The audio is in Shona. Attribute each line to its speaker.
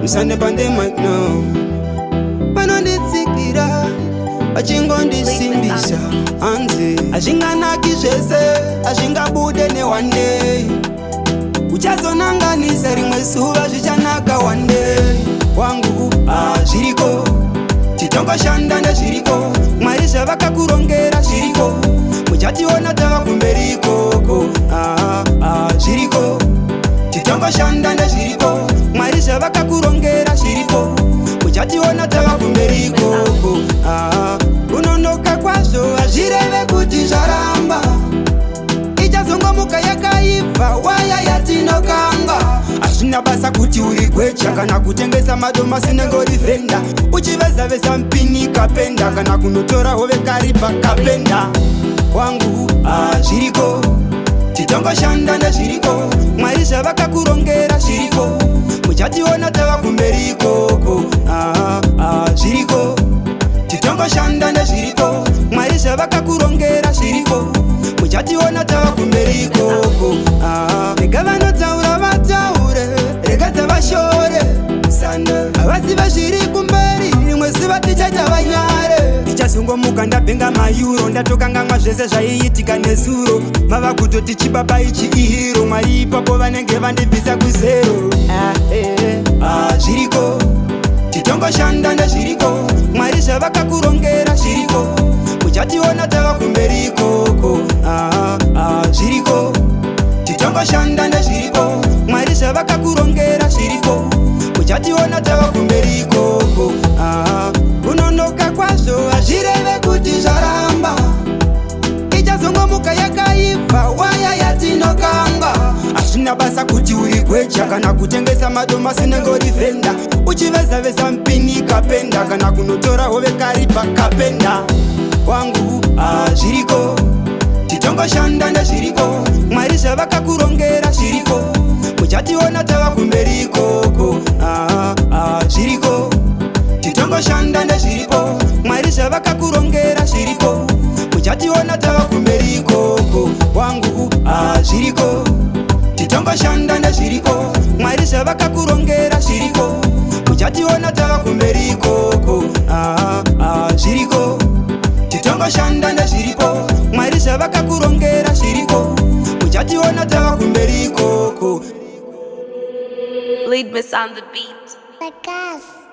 Speaker 1: Msande pande mic now. Panonditsikira achingondisimbisa anze achinganaki zvese achingabude ne one day uchazonanganisa rimwe zuva zvichanaka one day wangu zviriko titongoshanda ndezviriko Mwari zvavakakurongera zviriko muchationa tava kumberi ikoko zviriko titongoshanda ndezviriko Mwari zvavakakurongera zviriko muchationa tava kumberi ikoko kunonoka kwazvo hazvireve kuti zvaramba ichazongomuka yakaibva waya yatinokanga hazvina basa kuti uri gwecha kana kutengesa madomasi nengori vhenda uchivezaveza mpini kapenda kana kunotora hove karipa kapenda wangu zviriko titongoshanda ndezviriko Mwari zvavakakurongera zviriko muchationa tava kumberi ikoko zviriko titongoshanda ndezviriko Mwari zvavakakurongera zviriko muchationa tava kumberi ikoko rega vanotaura vataure rega dzavashore sanda havaziva zviri kumberi rimwe ziva tichaita vanyare tichazongomuka ndabhenga mayuro ndatokangamwa zvese zvaiitika nezuro vava kutoti chibaba ichi ihiro Mwari ipapo vanenge vandibvisa kuzero zviriko titongoshanda ndezviriko Mwari zvavakakurongera zviriko muchationa tava kumberi ikoko zviriko titongoshanda ndezviriko Mwari zvavakakurongera zviriko muchationa tava kumberi ikoko kunonoka kwazvo hazvireve kuti zvaramba ichazongomuka yakaibva waya yatinokanga hazvina basa kuti uri gwecha kana kutengesa madomasi nengori vhenda uchivezaveza mpini kapenda kana kunotora hove karipa kapenda wangu zviriko titongoshanda ndezviriko Mwari zvavakakurongera zviriko muchationa tava kumberi ikoko zviriko titongoshanda ndezviriko Mwari zvavakakurongera zviriko muchationa tava kumberi ikoko wangu zviriko titongoshanda ndezviriko Mwari zvavakakurongera zviriko muchationa tava kumberi ikoko zviriko titongoshanda ndezviriko Mwari zvavakakurongera zviriko muchationa tava kumberi ikoko.
Speaker 2: Lead Miss on the beat.
Speaker 3: Like us.